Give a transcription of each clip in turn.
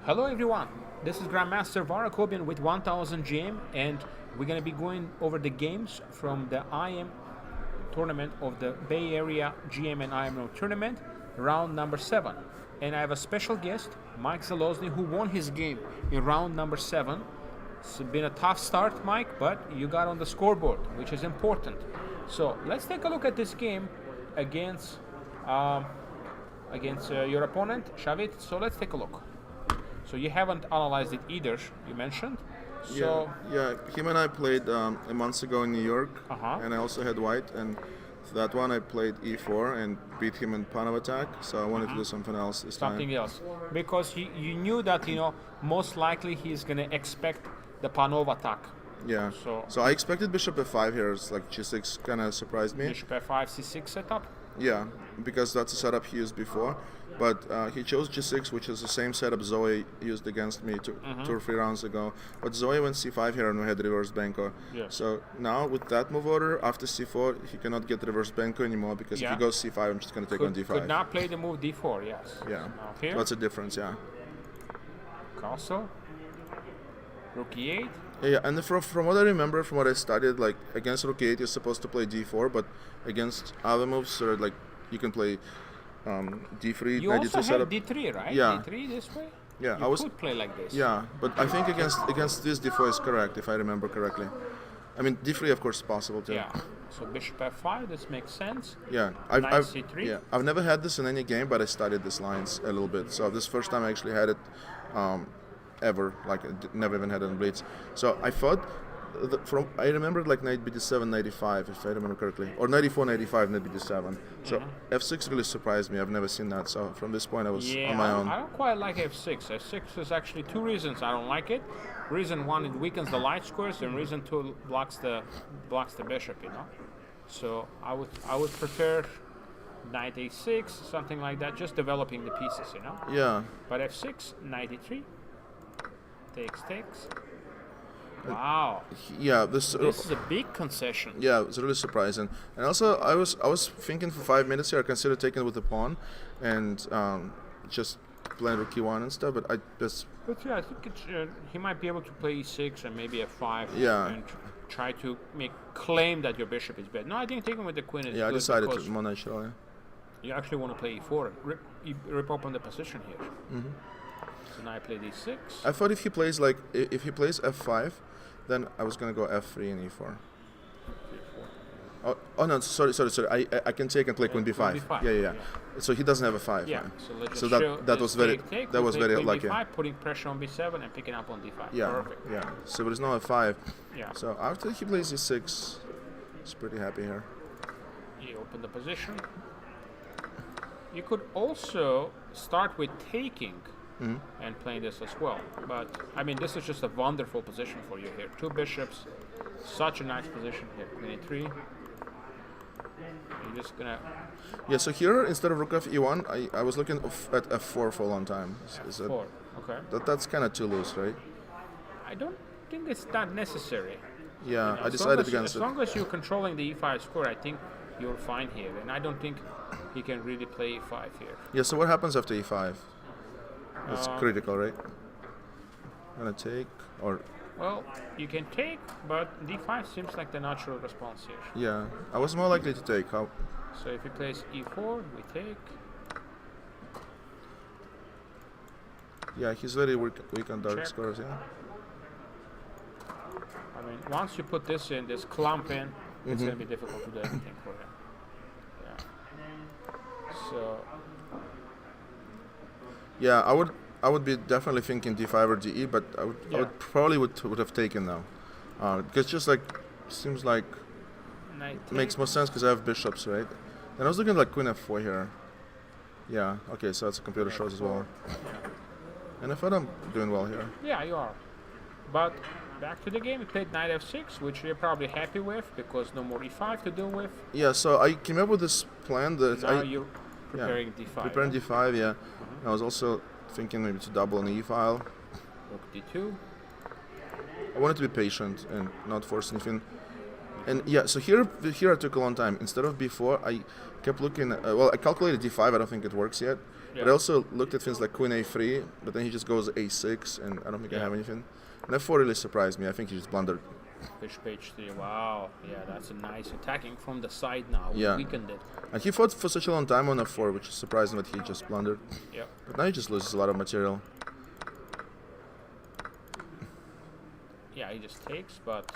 Hello everyone, this is Grandmaster Var Akobian with 1000 GM, and we're going to be going over the games from the IM tournament of the Bay Area GM and IM tournament, round number 7. And I have a special guest, Mike Zalozny, who won his game in round number 7. It's been a tough start, Mike, but you got on the scoreboard, which is important. So let's take a look at this game against your opponent, Shavit. So let's take a look. So you haven't analyzed it either, you mentioned. So yeah. Him and I played a month ago in New York, and I also had white. And for that one, I played e4 and beat him in pawn of attack. So I wanted to do something else this time. Something else, because you knew that most likely he's gonna expect the pawn of attack. Yeah. So I expected bishop f5 here. It's like g6 kind of surprised me. Bishop f5, c6 setup. Yeah, because that's a setup he used before. But he chose g6, which is the same setup Zoe used against me 2 or 3 rounds ago. But Zoe went c5 here and we had reverse Benko. Yeah. So now with that move order, after c4, he cannot get reverse Benko anymore, because if he goes c5, I'm just going to take on d5. Could not play the move d4, yes. Yeah, Now here, that's a difference, yeah. castle, rook e8. Yeah, and from what I remember, from what I studied, like against rook e8, you're supposed to play d4, but against other moves, like you can play d3, You also had d3, right? Yeah. d3 this way? Yeah, You could play like this. Yeah, but I think against this d4 is correct, if I remember correctly. I mean, d3 of course is possible too. Yeah. So bishop f5, this makes sense. Yeah, Knight c3. I've never had this in any game, but I studied these lines a little bit. So this first time I actually had it ever, like never even had it on Blitz. So I thought, I remembered like knight bd7, knight e5, if I remember correctly, or knight e4, knight e5, knight bd7. So f6 really surprised me. I've never seen that. So from this point, I was on my own. I don't quite like f6. F6 is actually 2 reasons I don't like it. Reason 1, it weakens the light squares, and reason 2, blocks the bishop. So I would prefer knight a6, something like that, just developing the pieces. Yeah. But f6, knight e3, takes. Wow. Yeah, this is a big concession. Yeah, it's really surprising. And also, I was thinking for 5 minutes here, I considered taking it with the pawn, and just playing rook e1 and stuff. But But yeah, I think he might be able to play e6 and maybe f5. Yeah. And try to claim that your bishop is bad. No, I think taking with the queen is good. I decided to more naturally. You actually want to play e4 and rip open the position here. So now I play d6. I thought if he plays f5, then I was gonna go f3 and e4. Oh no, sorry. I can take and play queen b5. Yeah. So he doesn't have a 5. Yeah. Right? So that was very lucky. B5, putting pressure on b7 and picking up on d5. Yeah. Perfect. Yeah. So there's no f5. Yeah. So after he plays e6, he's pretty happy here. You open the position. You could also start with taking and playing this as well. But I mean, this is just a wonderful position for you here. 2 bishops, such a nice position here. Queen e3. You're just gonna. Yeah. So here, instead of rook f e1, I was looking at f4 for a long time. F4. Okay. That's kind of too loose, right? I don't think it's that necessary. Yeah, I decided against it. As long as you're controlling the e5 square, I think you're fine here, and I don't think he can really play e5 here. Yeah. So what happens after e5? It's critical, right? Gonna take or. Well, you can take, but d5 seems like the natural response here. Yeah, I was more likely to take. How? So if he plays e4, we take. Yeah, he's very weak on dark scores, yeah. I mean, once you put this in, this clump in, it's going to be difficult to do anything for him. Yeah. So. Yeah, I would be definitely thinking d5 or de, but I would probably would have taken now, because just like seems like makes more sense because I have bishops, right? And I was looking like queen f4 here. Yeah. Okay, so that's a computer shows as well. Yeah. And I thought I'm doing well here. Yeah, you are. But back to the game, we played knight f6, which you're probably happy with because no more e5 to deal with. Yeah. So I came up with this plan that now you're preparing d5. Preparing d5, yeah. I was also thinking maybe to double an e-file. Rook d2. I wanted to be patient and not force anything. And yeah, so here I took a long time. Instead of b4, I kept looking. I calculated d5. I don't think it works yet. Yeah. But I also looked at things like queen a3, but then he just goes a6, and I don't think I have anything. And f4 really surprised me. I think he just blundered. Bishop h3. Wow. Yeah, that's a nice attacking from the side now. Yeah. Weakened it. And he fought for such a long time on f4, which is surprising that he just blundered. Yep. But now he just loses a lot of material. Yeah, he just takes, but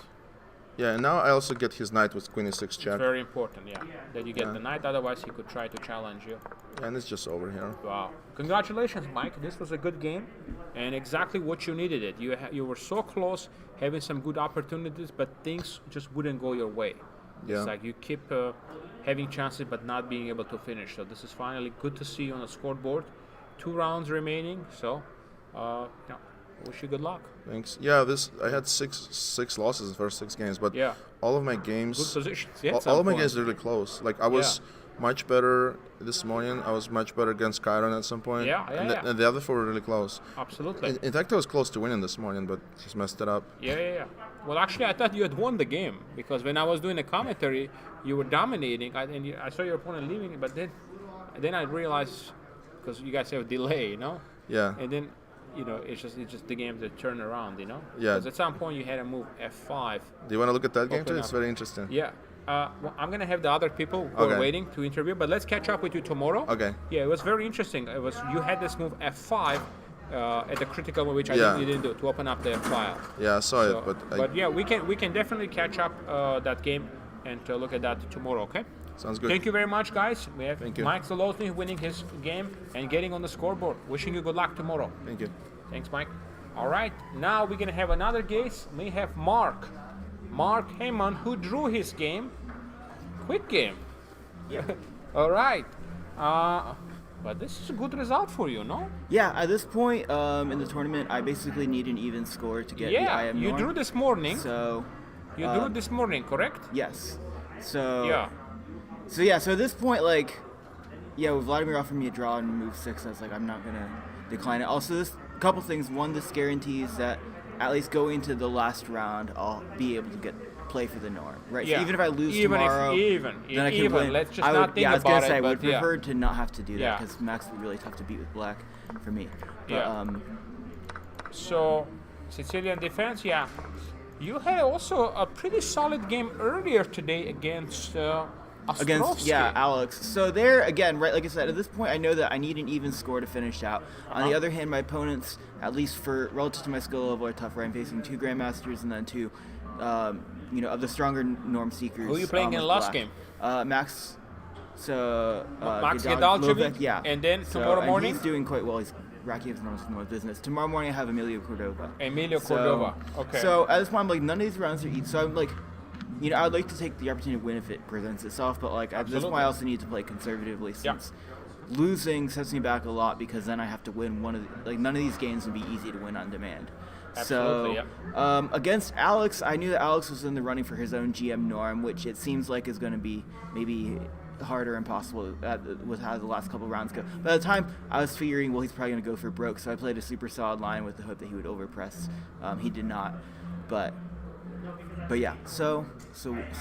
Yeah, and now I also get his knight with queen e6 it's check. very important, yeah, that you get the knight. Otherwise, he could try to challenge you. And it's just over here. Wow. Congratulations, Mike. This was a good game and exactly what you needed it. You were so close, having some good opportunities, but things just wouldn't go your way. Yeah. It's like you keep having chances but not being able to finish. So this is finally good to see you on the scoreboard. 2 rounds remaining, so wish you good luck. Thanks. Yeah, I had six losses in the first 6 games, but Yeah. all of my games, Good positions. Yeah, all of my games are really close. Like I was much better this morning. I was much better against Chiron at some point. And the other 4 were really close. Absolutely. In fact, I was close to winning this morning, but just messed it up. Yeah. Well, actually, I thought you had won the game because when I was doing the commentary, you were dominating. I saw your opponent leaving, but then I realized because you guys have a delay, Yeah. and then it's just the game that turn around, Yeah. Because at some point you had to move f5. Do you want to look at that game Open too? It's up. very interesting. Yeah. Well, I'm gonna have the other people who are waiting to interview, but let's catch up with you tomorrow. Okay. Yeah, it was very interesting. You had this move f5 at the critical one, which you didn't do to open up the file. Yeah, I saw it, but yeah, we can definitely catch up that game and look at that tomorrow. Okay. Sounds good. Thank you very much, guys. We have Thank you. Mike Zolotny winning his game and getting on the scoreboard. Wishing you good luck tomorrow. Thank you. Thanks, Mike. All right, now we're gonna have another guest. We have Mark Heyman, who drew his game. Quick game. Yeah. All right. But this is a good result for you, no? Yeah, at this point in the tournament, I basically need an even score to get the IM you norm. drew this morning. So, You drew this morning, correct? yes. So, Yeah. So at this point, with Vladimir offering me a draw and move 6, I was like, I'm not going to decline it. Also, this couple things. One, this guarantees that at least going into the last round, I'll be able to play for the norm, right? Yeah. So even if I lose Even tomorrow, then I can win. Let's just I would, not think yeah, I was about gonna say, it. I would But yeah. prefer to not have to do that Yeah. because Max would be really tough to beat with black for me. But, Yeah. So, Sicilian defense, yeah. You had also a pretty solid game earlier today against Ostrovsky. Alex. So there again, right? Like I said, at this point, I know that I need an even score to finish out. On the other hand, my opponents, at least for relative to my skill level, are tougher. I'm facing 2 grandmasters and then 2, of the stronger norm seekers. Who are you playing in the last game? Max. So Max Gedalcevic, Gedalcevic, yeah. and then tomorrow and morning? he's doing quite well. He's racking up some business. Tomorrow morning I have Emilio Cordova. Cordova. Okay. So at this point, I'm like, none of these rounds are easy. So I'm like, I'd like to take the opportunity to win if it presents itself, but at this point, I also need to play conservatively since losing sets me back a lot because then I have to win one of none of these games would be easy to win on demand. Absolutely, so against Alex, I knew that Alex was in the running for his own GM norm, which it seems like is going to be maybe harder and possible with how the last couple of rounds go. By the time I was figuring, well, he's probably going to go for broke, so I played a super solid line with the hope that he would overpress. He did not, but yeah. So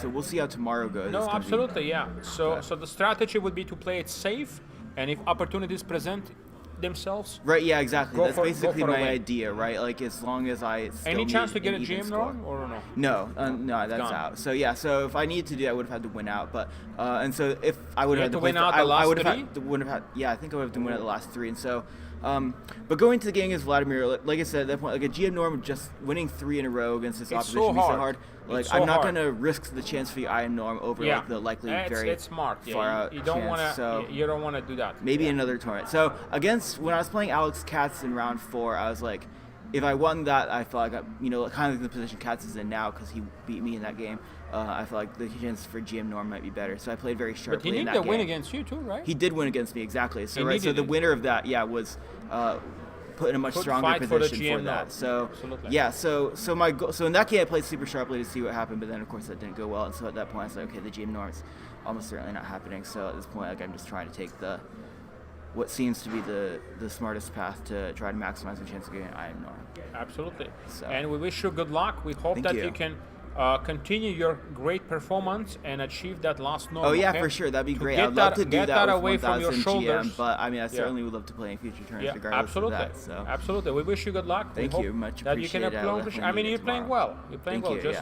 we'll see how tomorrow goes. No, absolutely, yeah. So the strategy would be to play it safe, and if opportunities present themselves. Right. Yeah. Exactly. That's basically my away. idea, right? As long as I still Any chance to need get a an even GM score. norm or no? No, that's gone. out. So yeah, so if I needed to do, I would have had to win out. But and so if I would You have had to play win out the I last would have three? I think I would have to win out the last 3. And so, but going to the game against Vladimir, like I said, at that point, a GM norm, just winning 3 in a row against this It's opposition so is so hard. hard. It's so I'm not hard. going to risk the chance for the IM norm over the likely very it's smart. far Yeah, out you don't chance. want to. So You don't want to do that. maybe another tournament. So when I was playing Alex Katz in round 4, I was like, if I won that, I felt like kind of the position Katz is in now because he beat me in that game. I feel like the chance for GM norm might be better. So I played very sharply But he in needed that a game. win against you too, right? He did win against me, exactly. So He right, so needed the it. winner of that, was put in a much Could stronger fight for the position GM for that. norm. So Absolutely. yeah, so my so in that game I played super sharply to see what happened, but then of course that didn't go well. And so at that point I was like, okay, the GM norm is almost certainly not happening. So at this point, I'm just trying to take what seems to be the smartest path to try to maximize the chance of getting an IM norm. Absolutely. So- And we wish you good luck. We hope Thank that you. you can continue your great performance and achieve that last norm. Oh yeah, okay? for sure. That'd be To great. get I'd love to do get that with away from your 1000 shoulders. GM, but I mean, I certainly would love to play in future turns Yeah, regardless absolutely. of that. So Absolutely. We wish you good luck. Thank we you. hope Much that you can appreciated. I'll accomplish. definitely I mean, need you're it playing tomorrow. well. You're playing Thank well. you,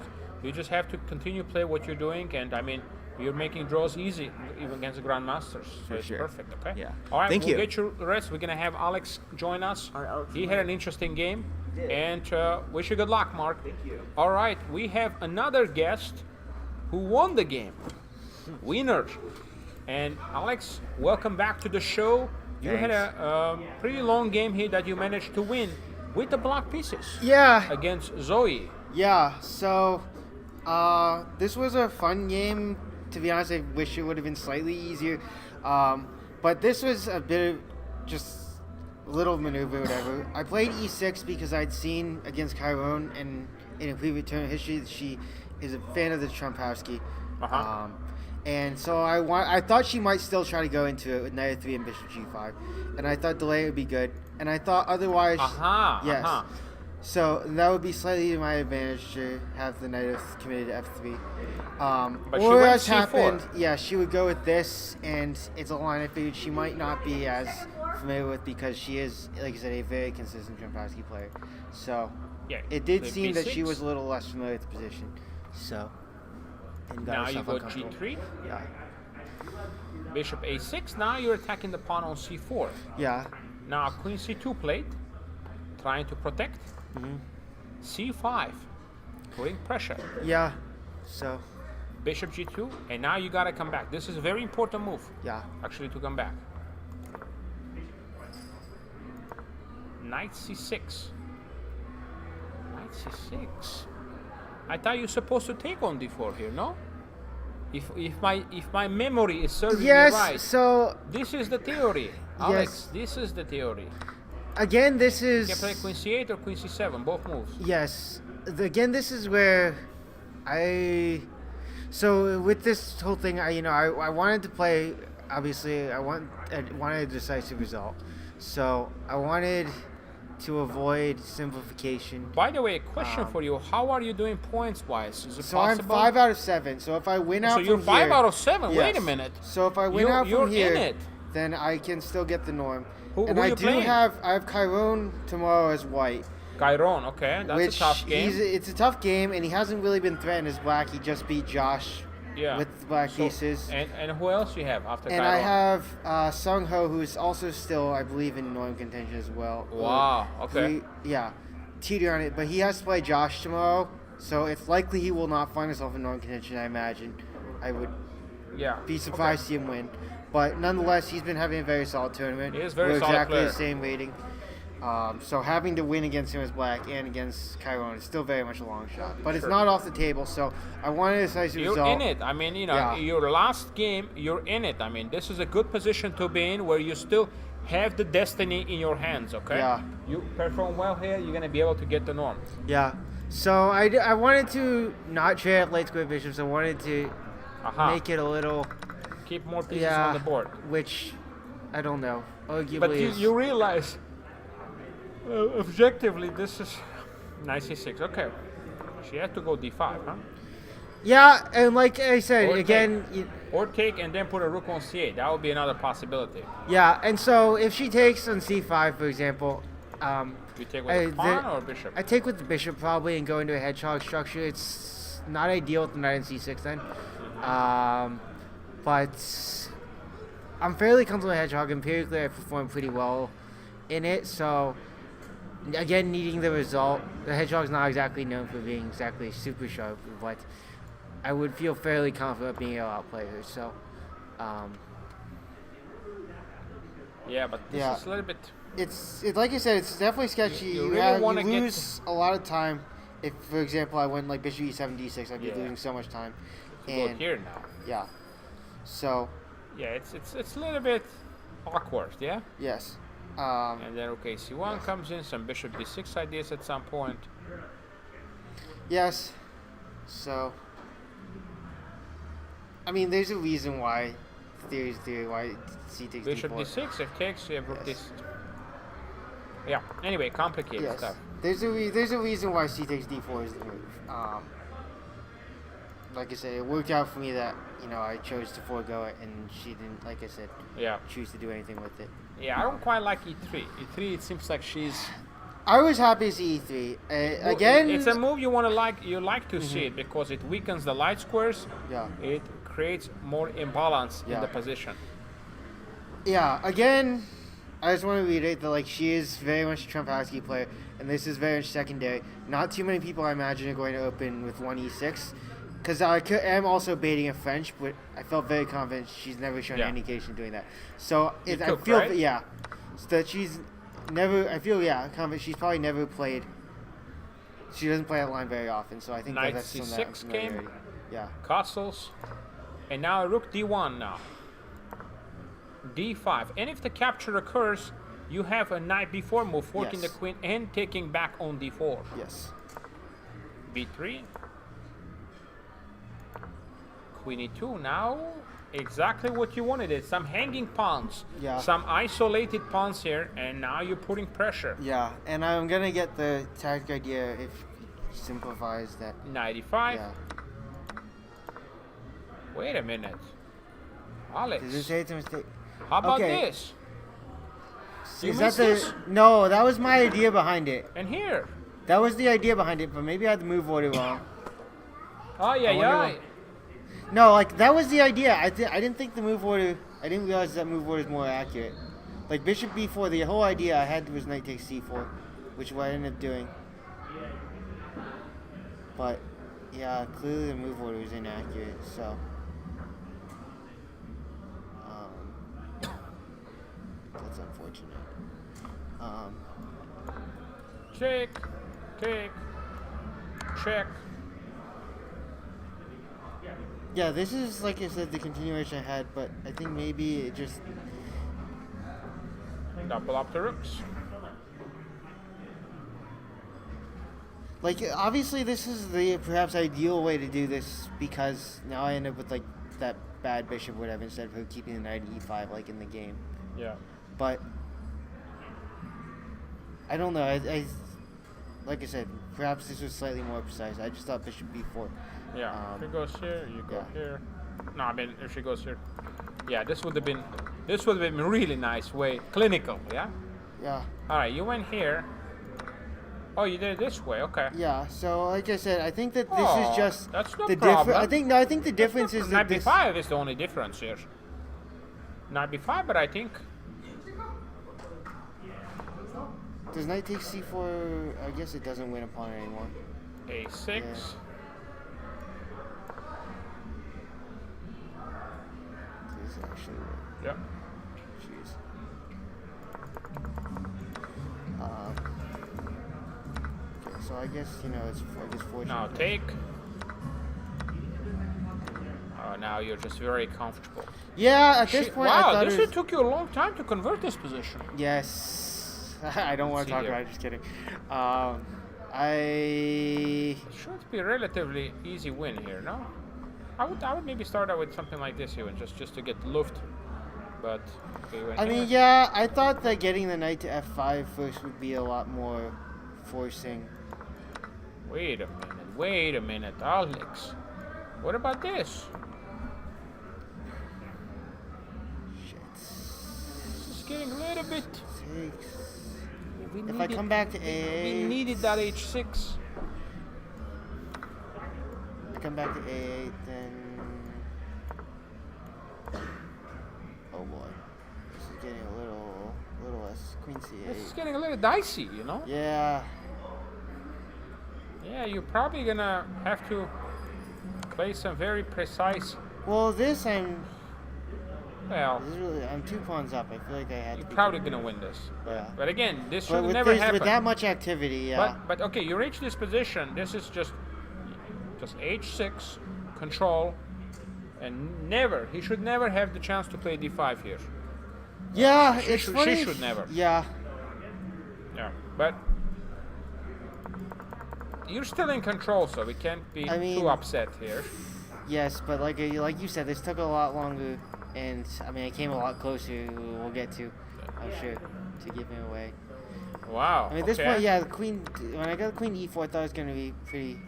You just have to continue play what you're doing, and I mean, you're making draws easy even against the grandmasters. So For it's sure. perfect. Okay. Yeah. All right. Thank we'll you. get you the rest. We're gonna have Alex join us. All right, Alex, He had an interesting game, did. and wish you good luck, Mark. Thank you. All right. We have another guest who won the game. Winner. And Alex, welcome back to the show. You had a pretty long game here that you managed to win with the block pieces Yeah, against Zoe. yeah. So, this was a fun game. To be honest, I wish it would have been slightly easier. But this was a bit of just a little maneuver, whatever. I played e6 because I'd seen against Chiron and in a previous tournament history that she is a fan of the Trumpowski. Uh-huh. And so I thought she might still try to go into it with knight f3 and bishop g5, and I thought delay would be good, and I thought otherwise, yes. So that would be slightly to my advantage to have the knight committed to f3. But she or went as c4. happened, yeah, she would go with this, and it's a line I figured she might not be as familiar with because she is, like I said, a very consistent Trumpowski player. So Yeah. it did play seem that she b6. was a little less familiar with the position. So. And got Now you herself go uncomfortable. g3, Yeah. bishop a6. Now you're attacking the pawn on c4. Yeah. Now queen c2 played, trying to protect. c5, putting pressure. Yeah. So, Bishop g2, and now you gotta come back. This is a very important move, yeah. actually, to come back. Knight c6. Knight c6. I thought you're supposed to take on d4 here, no? If my memory is serving me Yes, right, so this is the theory, Alex. This is the theory. again, this You is can play queen c8 or queen c7, both moves. yes. Again, this is where so with this whole thing, I wanted to play. Obviously, I wanted a decisive result, so I wanted to avoid simplification. By the way, a question for you: how are you doing points-wise? Is it So possible? I'm 5 out of 7. So if I win out So from you're 5 here, out of 7. Wait a yes. minute. So if I win You're- out you're from here, in it. then I can still get the norm. Who and I you do playing? I have Chiron tomorrow as white. Chiron, okay, that's which a tough game. it's a tough game, and he hasn't really been threatened as black. He just beat Josh Yeah. with black So- pieces. And who else you have after And Chiron? I have Sung Ho, who is also still, I believe, in norm contention as well. Wow, okay. Yeah, teeter on it, but he has to play Josh tomorrow, so it's likely he will not find himself in norm contention. I imagine. I would Yeah. be surprised to see him win, but nonetheless, he's been having a very solid tournament. He is very We're solid exactly player. the same rating. So having to win against him as black and against Chiron is still very much a long shot, but it's Sure. not off the table. So I wanted a decisive You're result. in it. I mean, Yeah. your last game, you're in it. I mean, this is a good position to be in where you still have the destiny in your hands, okay? Yeah. You perform well here, you're going to be able to get the norm. Yeah. So I wanted to not trade up late square bishops. I wanted to Aha. make it a little Keep more pieces on the board. which I don't know. Arguably, But is- you realize, objectively, this is knight c6. Okay. She had to go d5, huh? yeah, and like I said Or again, Or take and then put a rook on c8. That would be another possibility. yeah, and so if she takes on c5, for example, You take with a pawn or bishop? I take with the bishop probably and go into a hedgehog structure. It's not ideal with the knight in c6 then, but I'm fairly comfortable with hedgehog. Empirically, I perform pretty well in it. So again, needing the result, the hedgehog's not exactly known for being exactly super sharp, but I would feel fairly confident being able to outplay her. So Yeah, but this Yeah. is a little bit... it's like I said, it's definitely sketchy. You You, really have, wanna you get lose a lot of time. If, for example, I went like bishop e7, d6, I'd be Yeah. losing so much time. Go And here now. yeah, so Yeah, it's a little bit awkward, yeah? yes, And then, okay, c1 comes in, some bishop d6 ideas at some point. yes. So I mean, there's a reason why theory why c takes Bishop d4. d6, if takes, you have rook Yes. d6. Yeah, anyway, complicated Yes, stuff. there's a reason why c takes d4 is the move. like I said, it worked out for me that I chose to forego it, and she didn't. Like I said, Yeah. choose to do anything with it. Yeah, I don't quite like E3. E3, it seems like she's. I was happy to see E3 Well, again. it's a move you like to see it because it weakens the light squares. Yeah. It creates more imbalance in Yeah. the position. Yeah, again, I just want to reiterate that she is very much a Trump-Husky player, and this is very much secondary. Not too many people, I imagine, are going to open with 1e6, because I am also baiting a French, but I felt very confident she's never shown Yeah. any indication of doing that. So You I took, feel right? yeah, so that she's never. I feel confident she's probably never played. She doesn't play that line very often, so I think Knight that's something that I'm C6 familiar came. with. Yeah. Castles, and now Rook D1 now. D5, and if the capture occurs, you have a Knight B4 move, forking Yes. the queen and taking back on D4. Yes. B3. Queen E2 now. Exactly what you wanted. It. Some hanging pawns. Yeah. Some isolated pawns here, and now you're putting pressure. Yeah, and I'm gonna get the tactic idea if he simplifies that. Knight E5. Yeah. Wait a minute. Alex, Did it say it's a mistake? how about Okay. this? You Is that missed the? this? No, that was my idea behind it. And here. That was the idea behind it, but maybe I had the move order wrong. Oh, yeah, I wonder yeah. what- No, that was the idea. I didn't think the move order. I didn't realize that move order is more accurate. Like Bishop B4, the whole idea I had was Knight takes C4, which is what I ended up doing. But yeah, clearly the move order was inaccurate. So. That's unfortunate. Check, check. Yeah, this is, like I said, the continuation I had, but I think maybe it just... Double up the rooks. Like, obviously this is the perhaps ideal way to do this, because now I end up with, like, that bad bishop or whatever, instead of her keeping the knight at e5, like, in the game. Yeah. But... I don't know, I like I said, perhaps this was slightly more precise. I just thought bishop b4. Yeah. If she goes here, you go yeah. here. No, I mean if she goes here. Yeah, this would have been a really nice way. Clinical, yeah? Yeah. Alright, you went here. Oh, you did it this way, okay. Yeah, so like I said, I think that this Oh, is just that's no the problem. difference. I think the difference is that Knight this. b5 is the only difference here. Knight b5, but I think Does knight take c4? I guess it doesn't win a pawn anymore. a6. Yeah. This actually. Yep. Jeez. Okay, so I guess it's fortunate. Now take. Oh, now you're just very comfortable. Yeah, at this point I Wow, thought this it was. took you a long time to convert this position. Yes. I don't want See to talk here. about it. Just kidding. I. It should be a relatively easy win here, no? I would maybe start out with something like this even, just to get luft. But okay, you went I mean, here. yeah, I thought that getting the knight to f5 first would be a lot more forcing. Wait a minute, Alex. What about this? Shit. This is getting a little bit. Takes. We If I come back to we a8, needed that h6. I come back to a8, then. Oh boy, this is getting a little less. Queen This is c8. getting a little dicey, you know? Yeah. Yeah, you're probably gonna have to play some very precise. Well, this Well, I'm 2 pawns up. I feel like I had you're to. be probably careful. gonna win this. Yeah. But again, this But should with never happen. with that much activity, yeah. But okay, you reach this position. This is just h6 control, and he should never have the chance to play d5 here. Yeah, She it's should- funny. she should never. Yeah. Yeah, but you're still in control, so we can't be I mean- too upset here. Yes, but like you said, this took a lot longer, and I mean, it came a lot closer. We'll get to, I'm sure, to give him away. Wow. I mean, at this okay. point, yeah, the queen. When I got the queen e4, I thought it was gonna be pretty.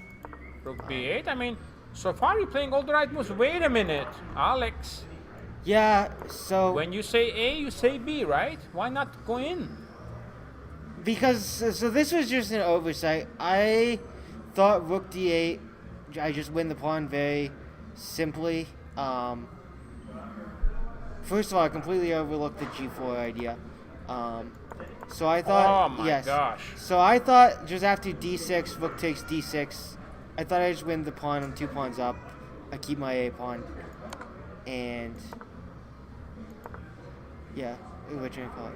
Rook b8. I mean, So far you're playing all the right moves. Wait a minute, Alex. Yeah, so When you say A, you say B, right? Why not go in? because so this was just an oversight. I thought rook d8. I just win the pawn very simply. First of all, I completely overlooked the g4 idea. So I thought, Oh my yes. gosh. So I thought just after d6, rook takes d6. I thought I just win the pawn. I'm 2 pawns up. I keep my a pawn, and yeah, what you call it?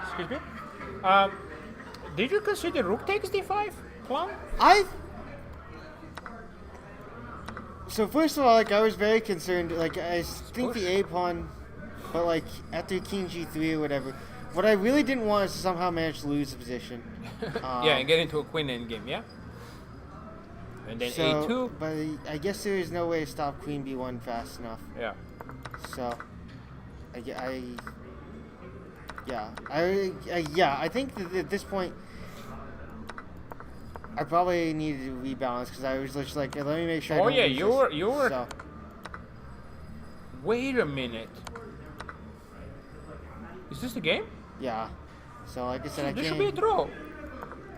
Excuse me. Did you consider rook takes d5 plan? So first of all, like I was very concerned. Like I think the a pawn, but like after king g3 or whatever. What I really didn't want is to somehow manage to lose the position. Yeah, and get into a queen endgame, yeah? And then So, a2. but I guess there is no way to stop queen b1 fast enough. Yeah. So, I think that at this point, I probably needed to rebalance because I was just like, let me make sure. I Oh don't yeah, lose you were. this. So, Wait a minute. Is this the game? yeah. So like I said, I This should can't. be a draw.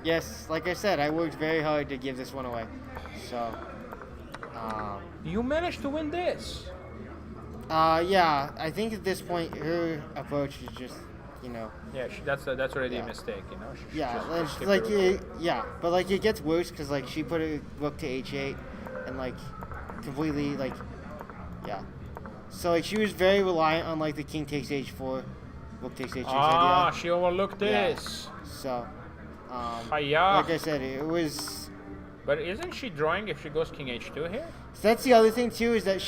Yes, like I said, I worked very hard to give this one away. So, You managed to win this. yeah, I think at this point her approach is just, Yeah, that's already a Yeah. mistake, you know. She should yeah, just it's skip like the rook. yeah, but like it gets worse because like she put a rook to h8 and like completely like, yeah. So like she was very reliant on like the king takes h4, rook takes h6 Ah, idea. she overlooked Yeah. this. So, Hiya. like I said, it was. But isn't she drawing if she goes king h2 here? So that's the other thing too, is that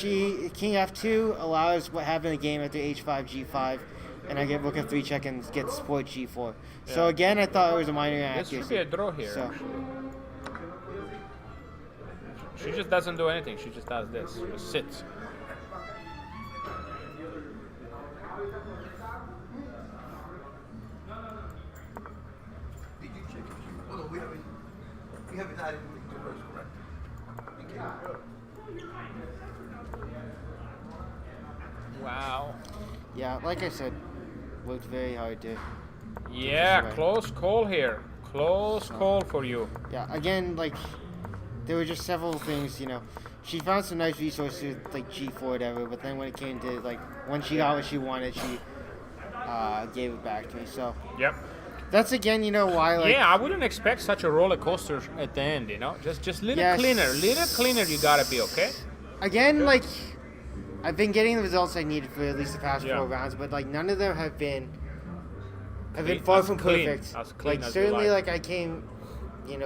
king f2 allows what happened in the game after h5 g5, and I get rook f3 check and get support g4. So Yeah. again, I thought it was a minor This should inaccuracy. be a draw here. So- Actually. She just doesn't do anything. She just does this. She just sits. Did you check if you? Oh no, we haven't had anything to first, correct? Wow. Yeah, like I said, worked very hard to. Yeah, away. close call here. Close call for you. Yeah, again, like there were just several things, She found some nice resources like g4 whatever, but then when it came to like when she got what she wanted, she gave it back to me. So Yep. that's again, why like Yeah, I wouldn't expect such a roller coaster at the end, Just little Yes. cleaner you gotta be, okay? again like I've been getting the results I needed for at least the past Yeah. 4 rounds, but like none of them have been Clean- far as from clean- perfect. as clean Like as you certainly like. like I came,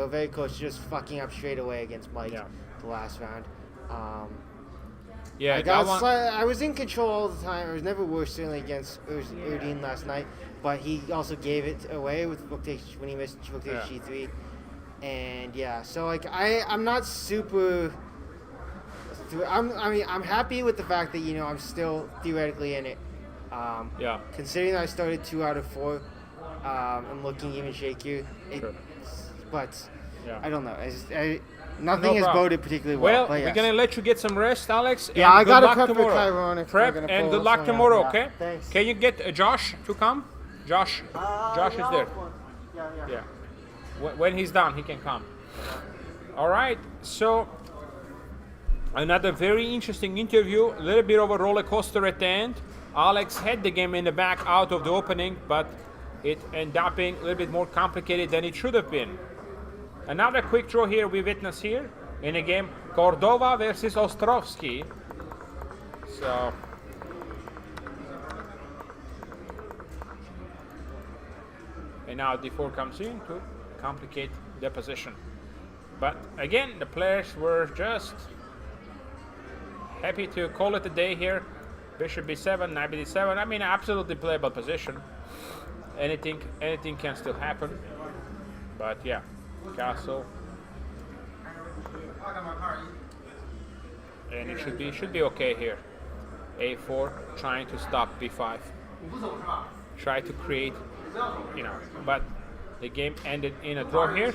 very close to just fucking up straight away against Mike Yeah. the last round. Yeah, I that one. I was in control all the time. It was never worse, certainly against Erdine last night. But he also gave it away with rook takes when he missed rook takes Yeah. g3, and yeah. So like I'm not super. I'm happy with the fact that I'm still theoretically in it. Yeah. Considering I started 2 out of 4, and looking even shakier. Sure. But Yeah. I don't know. Nothing has problem. boded particularly well. Well, but we're yes. gonna let you get some rest, Alex. Yeah, and I good gotta luck prep for tomorrow. Chiron if Prep we're gonna and pull good this luck one tomorrow, out. okay? Yeah, thanks. Can you get Josh to come? Josh is there. Yeah. Yeah. When he's done, he can come. All right. So another very interesting interview. A little bit of a roller coaster at the end. Alex had the game in the back out of the opening, but it ended up being a little bit more complicated than it should have been. Another quick draw here we witness here in a game, Cordova versus Ostrovsky. So and now d4 comes in to complicate the position. But again, the players were just happy to call it a day here. Bishop b7, knight b7. I mean, absolutely playable position. Anything can still happen. But yeah, castle. And it should be okay here. A4 trying to stop B5. Try to create, but the game ended in a draw here.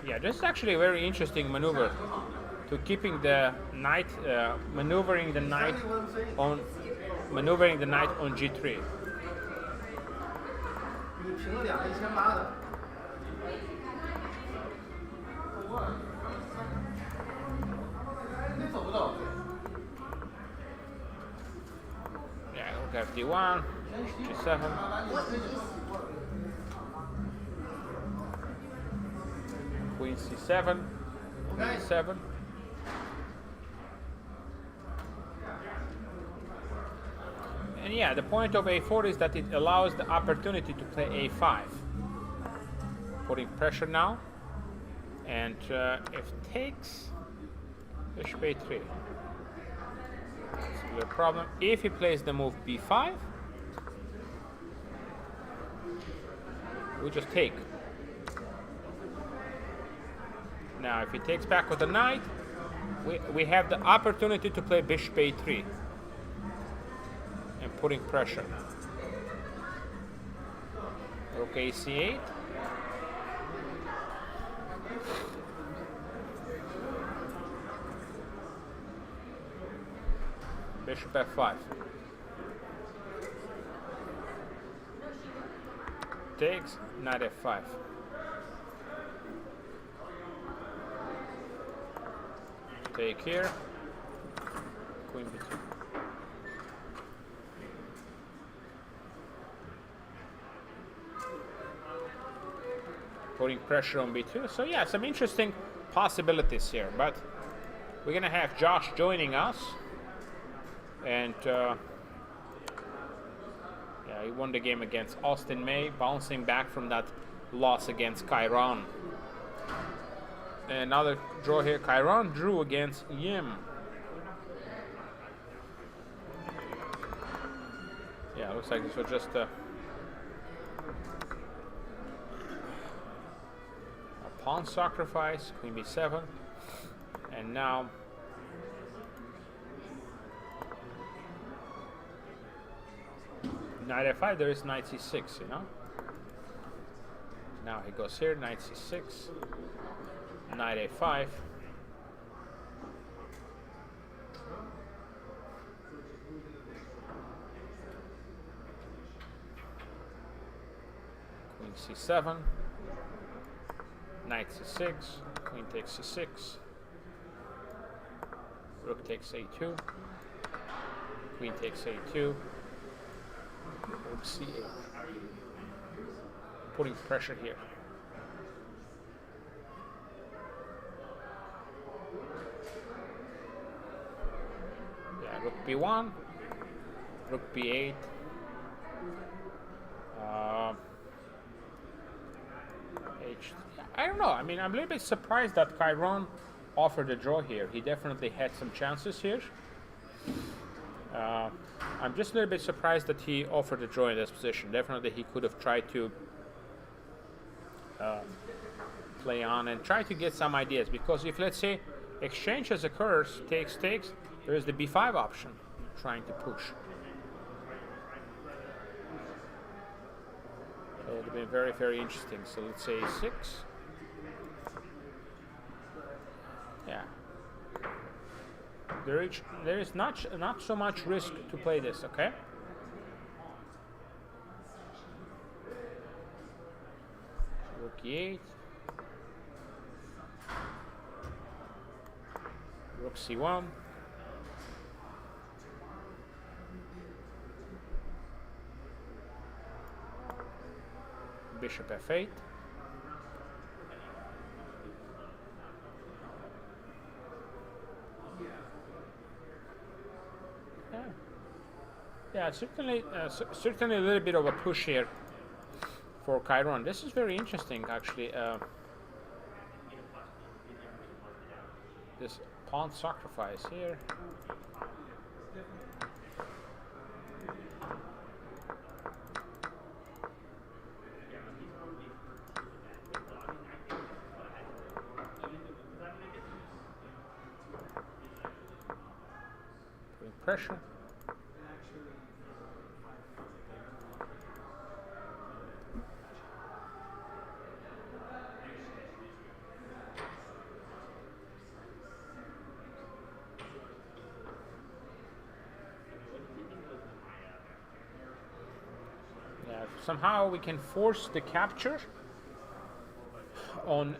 Yeah, this is actually a very interesting maneuver to keeping the knight, maneuvering the knight on G3. Yeah, look at D1, G7. Queen C7, E7. And yeah, the point of A4 is that it allows the opportunity to play A5. Putting pressure now. And if takes, bishop A3. It's a problem. If he plays the move B5, we just take. Now, if he takes back with the knight, we have the opportunity to play bishop A3 and putting pressure. Rook AC8. Bishop F5. Takes, knight F5. Take here. Queen B2. Putting pressure on B2. So yeah, some interesting possibilities here. But we're gonna have Josh joining us. And yeah, he won the game against Austin May, bouncing back from that loss against Chiron. Another draw here. Chiron drew against Yim. Yeah, looks like this was just a pawn sacrifice. Queen B7, and now knight F5. There is knight C6. Now he goes here. Knight C6. Knight A5. Queen C7. Knight C6. Queen takes C6. Rook takes A2. Queen takes A2. Rook C8. Putting pressure here. Rook B1, Rook B8. I don't know. I mean, I'm a little bit surprised that Chiron offered a draw here. He definitely had some chances here. I'm just a little bit surprised that he offered a draw in this position. Definitely he could have tried to play on and try to get some ideas. Because if, let's say, exchanges occurs, takes, there is the B5 option, trying to push. So it would have been very, very interesting. So let's say 6. Yeah. There is not so much risk to play this, okay? Rook E8. Rook C1. Bishop F8. Yeah, certainly a little bit of a push here for Chiron. This is very interesting, actually. This pawn sacrifice here. pressure. Yeah, somehow we can force the capture on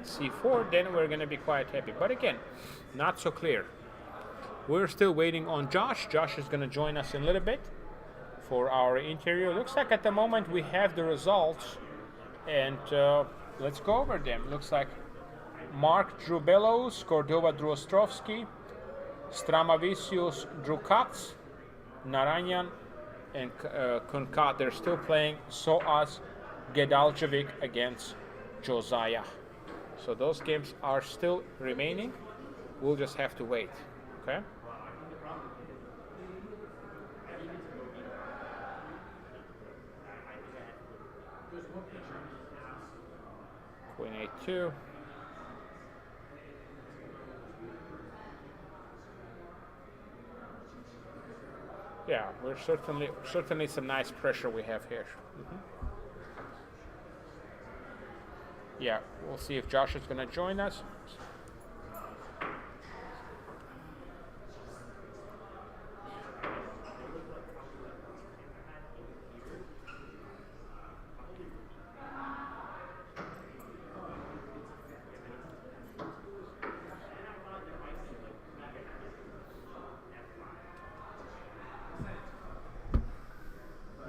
c4, then we're going to be quite happy. But again, not so clear. We're still waiting on Josh. Josh is going to join us in a little bit for our interview. Looks like at the moment we have the results, and let's go over them. Looks like Mark drew Bellows, Cordova drew Ostrovsky, Stramavicius drew Katz, Naranjan and Kunkat. They're still playing Soaz Gedaljevic against Josiah. So those games are still remaining. We'll just have to wait. Okay. Queen a2. Yeah, we're certainly some nice pressure we have here. Yeah, we'll see if Josh is going to join us.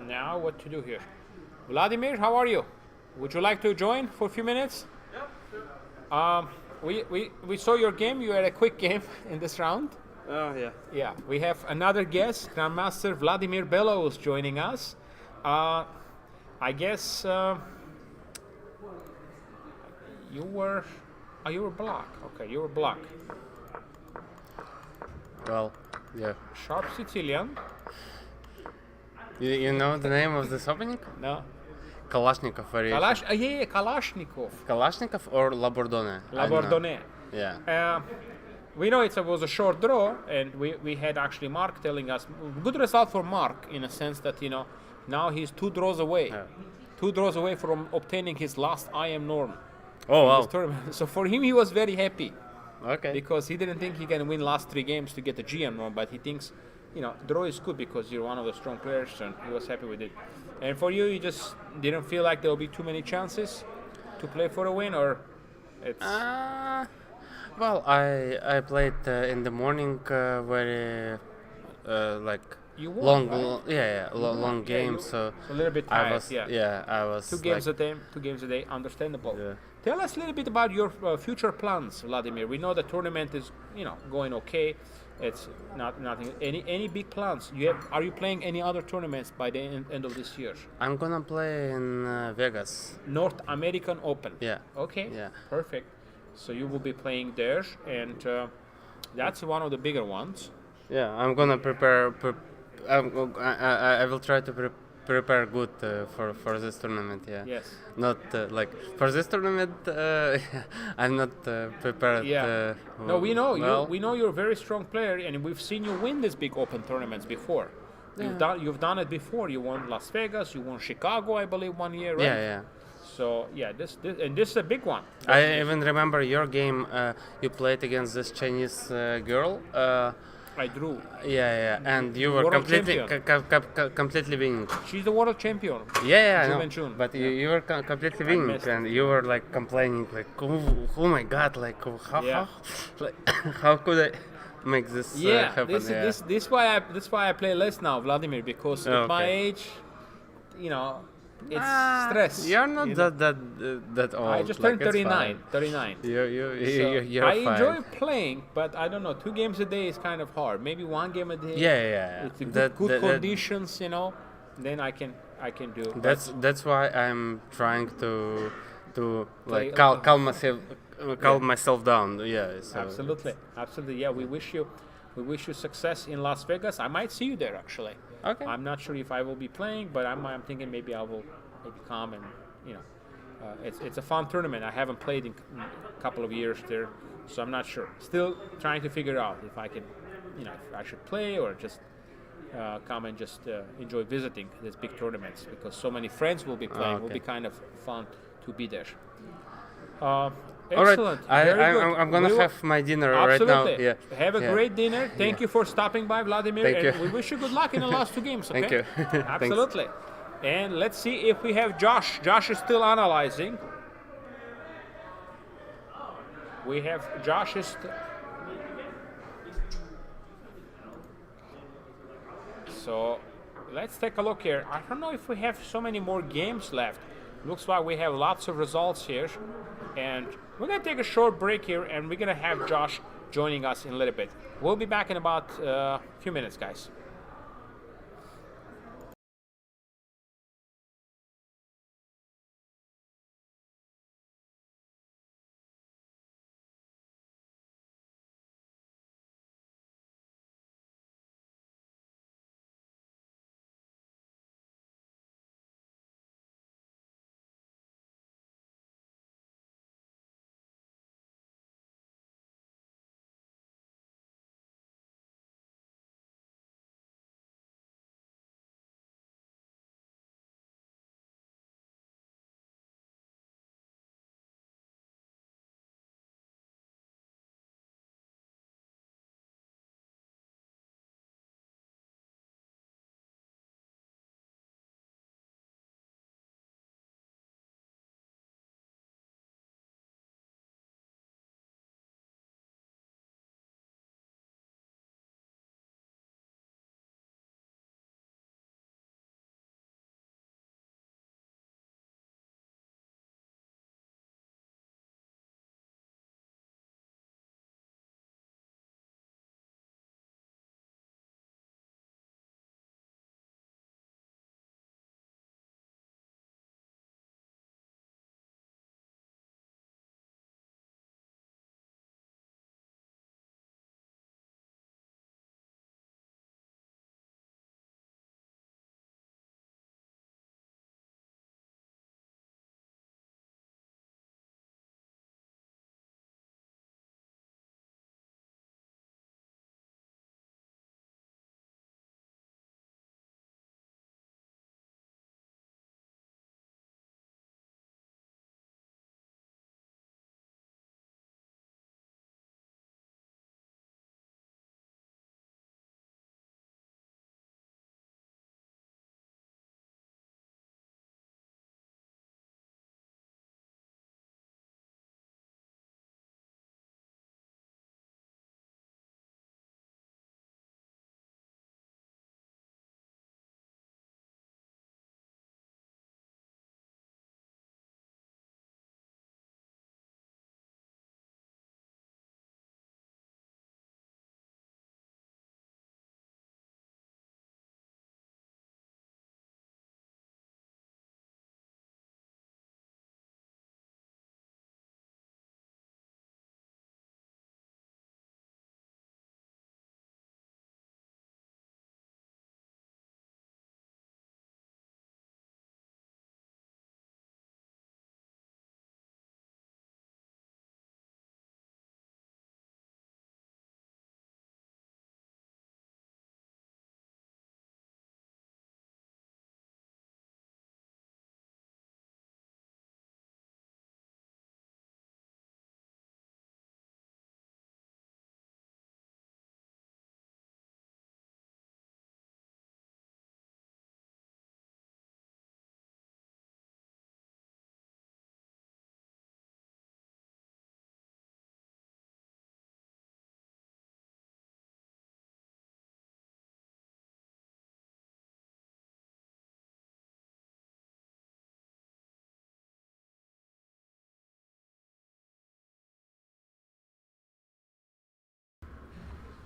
Now what to do here? Vladimir, how are you? Would you like to join for a few minutes? Yeah, sure. We saw your game. You had a quick game in this round. Oh, yeah. Yeah, we have another guest, Grandmaster Vladimir Bellows, joining us. I guess you were black. Okay, you were black. Well, yeah. Sharp Sicilian. You know the name of this opening? No. Kalashnikov variation. Yeah, Kalashnikov. Kalashnikov or Labordone? Labordone. Yeah. We know it was a short draw, and we had actually Mark telling us good result for Mark in a sense that now he's 2 draws away, 2 draws away from obtaining his last IM norm. Oh wow. This tournament. So for him, he was very happy. Okay. Because he didn't think he can win last 3 games to get the GM norm, but he thinks draw is good because you're one of the strong players, and he was happy with it. And for you, you just didn't feel like there will be too many chances to play for a win, or it's. Well, I played in the morning very like You won, long, right? long game. So a little bit tired. I was 2 games like, a day. 2 games a day. Understandable. Yeah. Tell us a little bit about your future plans, Vladimir. We know the tournament is going okay. It's nothing. Any big plans? Are you playing any other tournaments by the end of this year? I'm gonna play in Vegas. North American Open. Yeah. Okay. Yeah. Perfect. So you will be playing there, and that's one of the bigger ones. Yeah, I'm gonna prepare. I will try to prepare good for this tournament. Yeah. Yes. Not like for this tournament. I'm not prepared. Yeah. No, we know well. you. We know you're a very strong player, and we've seen you win these big open tournaments before. Yeah. You've done it before. You won Las Vegas. You won Chicago, I believe, 1 year, right? Yeah. So yeah, this is a big one. I even remember your game. You played against this Chinese girl. I drew. Yeah, and you were World completely champion. completely winning. She's the world champion. Yeah, I June know. and June. But you were completely winning, missed it. and you were like complaining, like, oh my God, like, Yeah. how could I make this happen? This why I play less now, Vladimir, because at my age, it's stress. You're not that old. I just like, turned it's 39. fine. 39. You're I fine. enjoy playing, but I don't know. 2 games a day is kind of hard. Maybe 1 game a day. Yeah. With the good conditions, then I can do. That's why I'm trying to like Play- calm myself down. Yeah. So Absolutely. Yeah, we wish you success in Las Vegas. I might see you there actually. Okay. I'm not sure if I will be playing, but I'm thinking maybe I will come and it's a fun tournament. I haven't played in a couple of years there, so I'm not sure. Still trying to figure out if I can if I should play or just come and just enjoy visiting these big tournaments, because so many friends will be playing. It will be kind of fun to be there. All Excellent. right, Very good. I'm gonna We will- have my dinner right now. Absolutely. Yeah. Have a Yeah. great dinner. Thank you for stopping by, Vladimir. Thank and you. we wish you good luck in the last two games. Okay? Thank you. Thanks. Absolutely. And let's see if we have Josh. Josh is still analyzing. We have Josh is. So let's take a look here. I don't know if we have so many more games left. Looks like we have lots of results here. And we're going to take a short break here, and we're going to have Josh joining us in a little bit. We'll be back in about a few minutes, guys.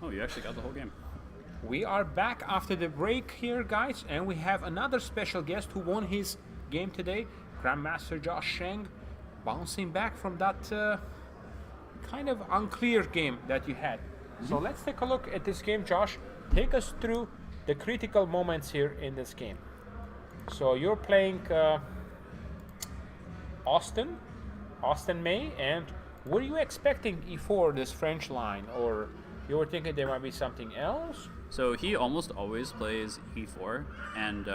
Oh, you actually got the whole game. We are back after the break here, guys, and we have another special guest who won his game today, Grandmaster Josh Sheng, bouncing back from that kind of unclear game that you had. So let's take a look at this game, Josh. Take us through the critical moments here in this game. So you're playing Austin May, and what are you expecting E4 this French line, or You were thinking there might be something else? So he almost always plays e4, and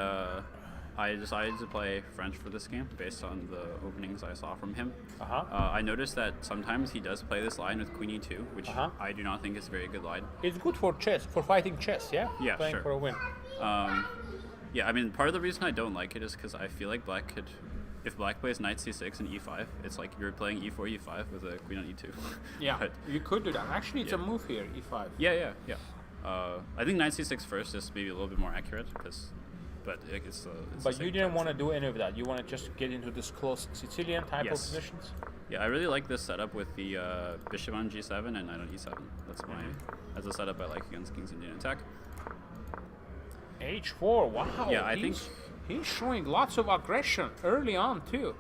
I decided to play French for this game based on the openings I saw from him. I noticed that sometimes he does play this line with queen e2, which I do not think is a very good line. It's good for chess, for fighting chess, yeah? Yeah, Playing sure. for a win. Yeah, I mean, part of the reason I don't like it is because I feel like black could, if black plays knight c6 and e5, it's like you're playing e4, e5 with a queen on e2. Yeah, But you could do that. Actually, it's a Yeah. move here, e5. yeah. I think knight c6 first is maybe a little bit more accurate, but it's But the you same didn't want to concept. do any of that. You want to just get into this close Sicilian type of Yes. positions? Yeah, I really like this setup with the bishop on g7 and knight on e7. That's a setup I like against king's Indian attack. H4, wow. Yeah, I think- he's showing lots of aggression early on, too.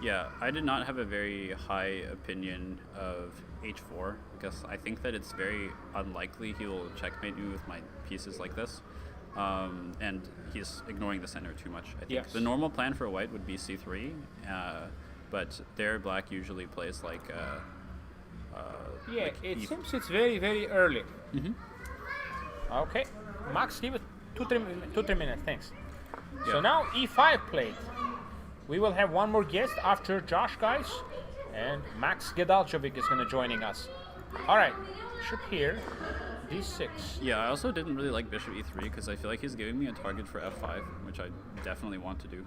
Yeah, I did not have a very high opinion of h4 because I think that it's very unlikely he will checkmate me with my pieces like this. And he's ignoring the center too much. I think Yes. the normal plan for white would be c3, but there black usually plays like Yeah, like it e- seems it's very, very early. Okay, Max, give it two, three minutes, thanks. So Yeah. now e5 played. We will have one more guest after Josh, guys, and Max Gedalchovic is going to joining us. All right, bishop here, d6. Yeah, I also didn't really like bishop e3 because I feel like he's giving me a target for f5, which I definitely want to do.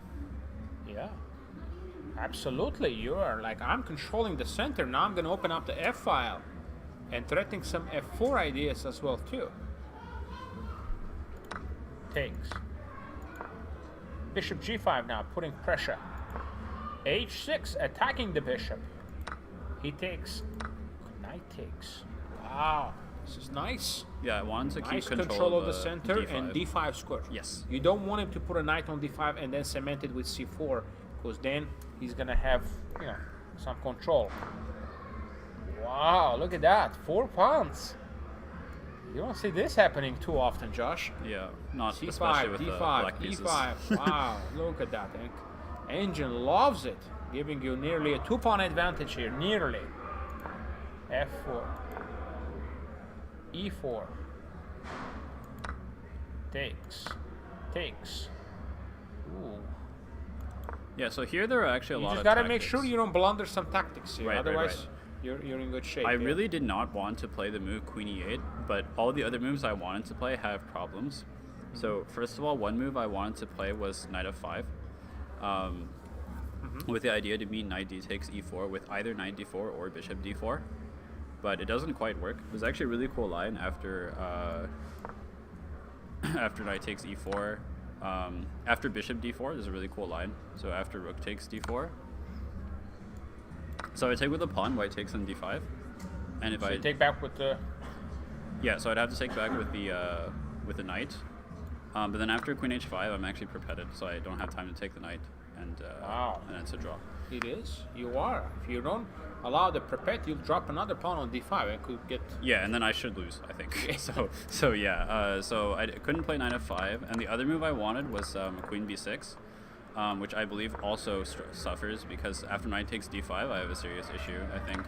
Yeah, absolutely. You are like, I'm controlling the center. Now I'm going to open up the f file and threatening some f4 ideas as well too. Takes. Bishop g5 now, putting pressure. h6, attacking the bishop. He takes. Knight takes. Wow, this is nice. Yeah, I wanted to Nice keep control of the center d5. and d5 square. Yes. You don't want him to put a knight on d5 and then cement it with c4, because then he's gonna have, some control. Wow, look at that, 4 pawns. You don't see this happening too often, Josh. Yeah, not especially c5, with the d5, black pieces. e5. Wow, look at that. Engine loves it, giving you nearly a 2-pawn advantage here. Nearly. f4, e4, takes. Ooh. Yeah, so here there are actually a You lot just of gotta make tactics. sure you don't blunder some tactics here. Right, right, Otherwise, right. You're in good shape. I yeah. really did not want to play the move queen e8, but all the other moves I wanted to play have problems. So first of all, one move I wanted to play was knight f5, with the idea to meet knight d takes e4 with either knight d4 or bishop d4, but it doesn't quite work. There's actually a really cool line after after knight takes e4, after bishop d4. There's a really cool line. So after rook takes d4. So I take with a pawn, white takes on d5, and if So I you take back with the. yeah, so I'd have to take back with the knight, but then after queen h5, I'm actually perpeted, so I don't have time to take the knight, and Wow. and it's a draw. It is. You are. If you don't allow the perpet, you'll drop another pawn on d5 and could get. Yeah, and then I should lose, I think. so yeah, so I couldn't play knight f5, and the other move I wanted was queen b6. Which I believe also suffers because after knight takes d5, I have a serious issue. I think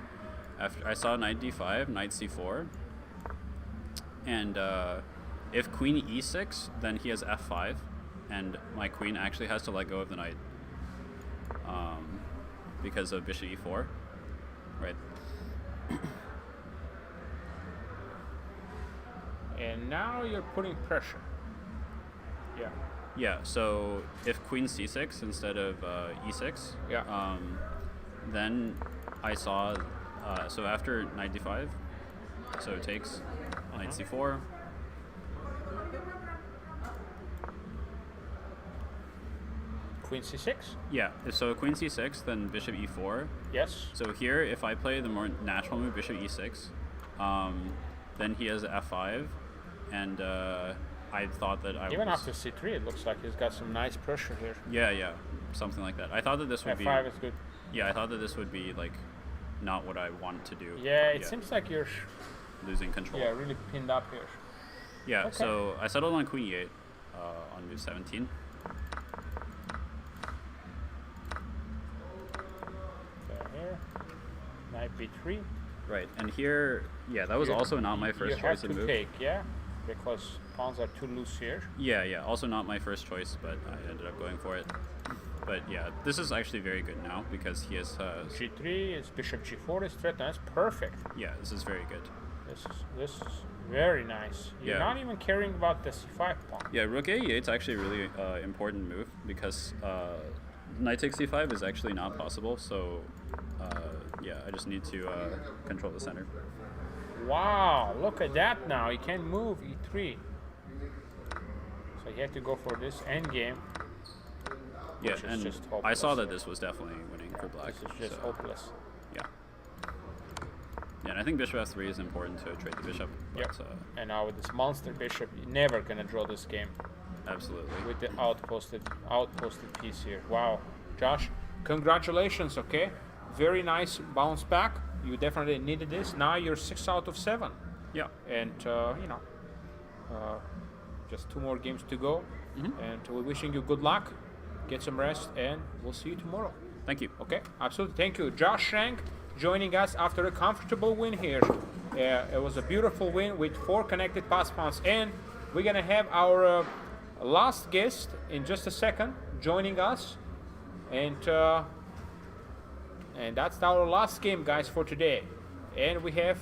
after I saw knight d5, knight c4, and if queen e6, then he has f5, and my queen actually has to let go of the knight because of bishop e4, right? And now you're putting pressure. Yeah. Yeah, so if queen c6 instead of e6, Yeah. then I saw, so after knight d5, so it takes knight c4, Queen c6. yeah, so queen c6, then bishop e4. Yes. So here, if I play the more natural move, bishop e6, then he has f5, and I thought that I Even was... after c3, it looks like he's got some nice pressure here. Yeah, something like that. I thought that this would f5 be... is good. Yeah, I thought that this would be, like, not what I want to do. Yeah, it seems like you're losing control. really pinned up here. Yeah, Okay. so I settled on queen e8 on move 17. So here, knight b3. Right, and here, yeah, that was also not my first You choice have of to move. take, yeah, because pawns are too loose here. Yeah, also not my first choice, but I ended up going for it. But yeah, this is actually very good now because he has. G3, it's bishop G4 is threatened. That's perfect. Yeah, this is very good. This is very nice. You're Yeah. not even caring about the C5 pawn. Yeah, rook a8 is actually a really important move because knight takes c5 is actually not possible. So yeah, I just need to control the center. Wow, look at that now. He can move E3. So he had to go for this endgame. Yeah, Which is and just I saw hopeless. that this was definitely winning for black. This is just so, hopeless. Yeah. Yeah, and I think bishop f3 is important to trade the bishop. Yep. But, And now with this monster bishop, you're never gonna draw this game absolutely. with the outposted piece here. Wow, Josh, congratulations. Okay, very nice bounce back. You definitely needed this. Now you're 6 out of 7, Yeah. and just 2 more games to go. And we're wishing you good luck. Get some rest, and we'll see you tomorrow. Thank you. Okay, absolutely. Thank you. Josh Shank joining us after a comfortable win here. It was a beautiful win with 4 connected pass pawns. And we're going to have our last guest in just a second joining us. And that's our last game, guys, for today. And we have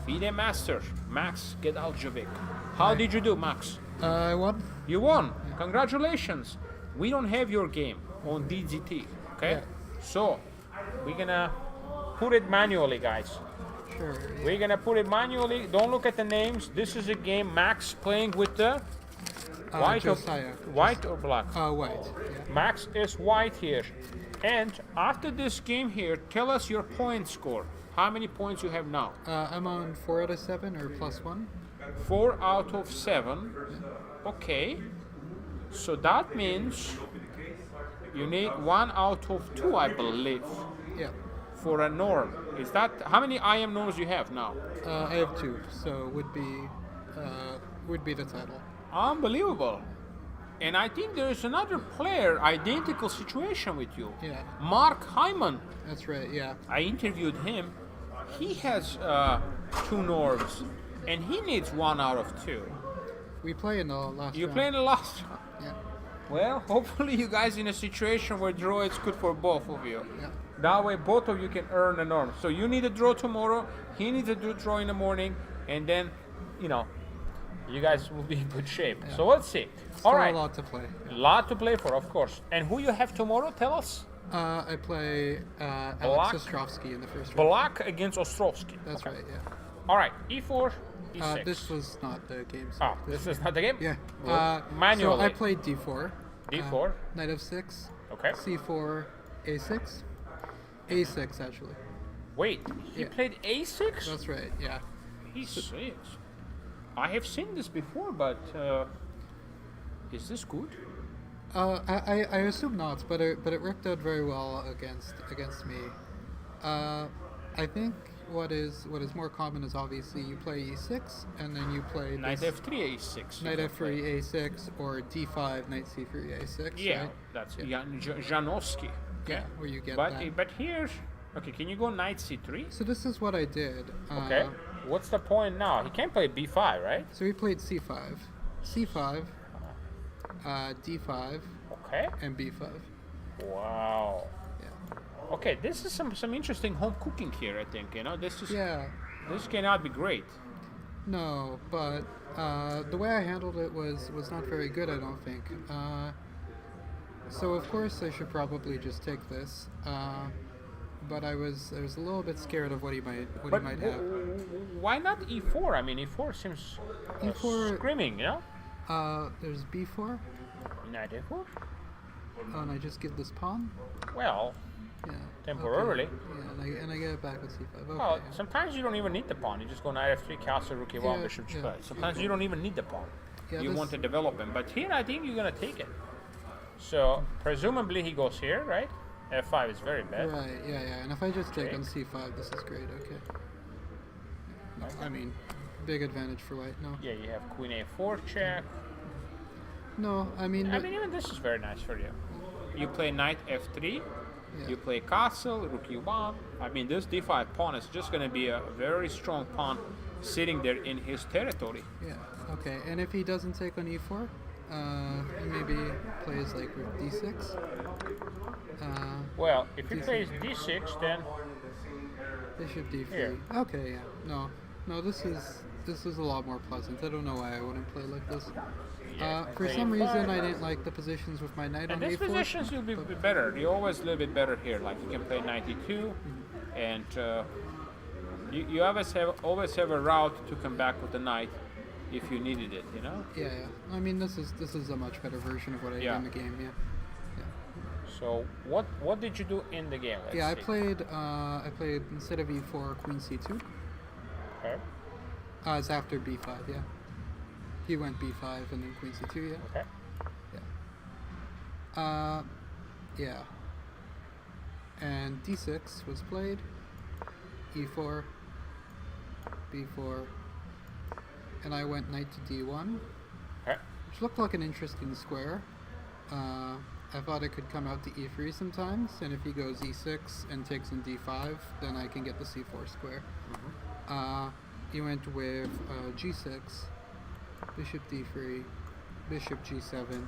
FIDE Master, Max Gedaljovic. How did you do, Max? I won. You won. Congratulations. We don't have your game on DZT, okay? Yeah. So we're gonna put it manually, guys. Sure. We're gonna put it manually. Don't look at the names. This is a game Max playing with the Josiah. white or black. White. Yeah. Max is white here. And after this game here, tell us your point score. How many points you have now? I'm on 4 out of 7 or +1. 4 out of 7. Okay. So that means you need 1 out of 2, I believe, Yeah. for a norm. Is that how many IM norms you have now? I have 2, so would be the title. Unbelievable. And I think there's another player, identical situation with you. Yeah. Mark Hyman. That's right. Yeah. I interviewed him. He has 2 norms, and he needs 1 out of 2. We play in the last. You round. play in the last. Yeah. Well, hopefully you guys in a situation where draw is good for both of you. Yeah. That way both of you can earn a norm. So you need a draw tomorrow, he needs a draw in the morning, and then, you guys will be in good shape. Yeah. So let's see. Still All right. a lot to play. A lot to play for, of course. And who you have tomorrow, tell us? I play Black? Alex Ostrovsky in the first round. Black against Ostrovsky. That's Okay. right. Yeah. All right, E4, E6. This was not the game. so Oh, this is not the game? Yeah. Manually. So I played D4. D4. Knight f6. Okay. C4, A6. A6 actually. Wait, he Yeah. played A6? That's right. Yeah. E6. I have seen this before, but is this good? I assume not, but it worked out very well against me. I think what is more common is obviously you play e6 and then you play Knight this F3, A6. knight f3 a6 or d5 knight c3 a6. Yeah, right? that's Yeah. Janowski. Yeah, where you get But that. but here, okay, can you go Knight C3? So this is what I did. Okay. What's the point now? He can't play B5, right? So we played c5, c5, d5, Okay. and b5. Wow. Yeah. Okay, this is some interesting home cooking here. I think this is Yeah. this cannot be great. No, but the way I handled it was not very good, I don't think. So of course I should probably just take this, but I was a little bit scared of what he might have. Why not E4? I mean, E4 seems E4 screaming, There's b4, Knight A4. and I just give this pawn. Well, Yeah. temporarily. Okay. Yeah, and I get it back with c5. Okay. Well, sometimes you don't even need the pawn. You just go Knight F3, castle, rook E1, Yeah, bishop yeah. G5. Sometimes you don't even need the pawn. Yeah, You this- want to develop him. But here, I think you're gonna take it. So presumably he goes here, right? F5 is very bad. Right. Yeah. And if I just take Okay. on c5, this is great. Okay. No, I mean, big advantage for white. No. Yeah, you have Queen A4 check. No, I mean. I mean, even this is very nice for you. You play Knight F3, Yeah. You play castle, rook e1. I mean, this d5 pawn is just going to be a very strong pawn sitting there in his territory. Yeah. Okay. And if he doesn't take on e4, he maybe plays like rook d6. Well, if he D6. plays d6, then Bishop d3. Here. Okay. Yeah. No. This is a lot more pleasant. I don't know why I wouldn't play like this. For play some e5. reason, I didn't like the positions with my knight and on these a4. positions will be better. You're always a little bit better here. Like you can play knight e2, and you always have a route to come back with the knight if you needed it. You know. Yeah. I mean, this is a much better version of what I did Yeah. in the game. Yeah. So what did you do in the game? Let's Yeah, I see. played instead of e4, queen c2. Okay. It's after b5, yeah. He went b5 and then queen c2, yeah. Okay. Yeah. And d6 was played. e4, b4, and I went knight to d1, Okay. which looked like an interesting square. I thought it could come out to e3 sometimes, and if he goes e6 and takes in d5, then I can get the c4 square. He went with g6, bishop d3, bishop g7,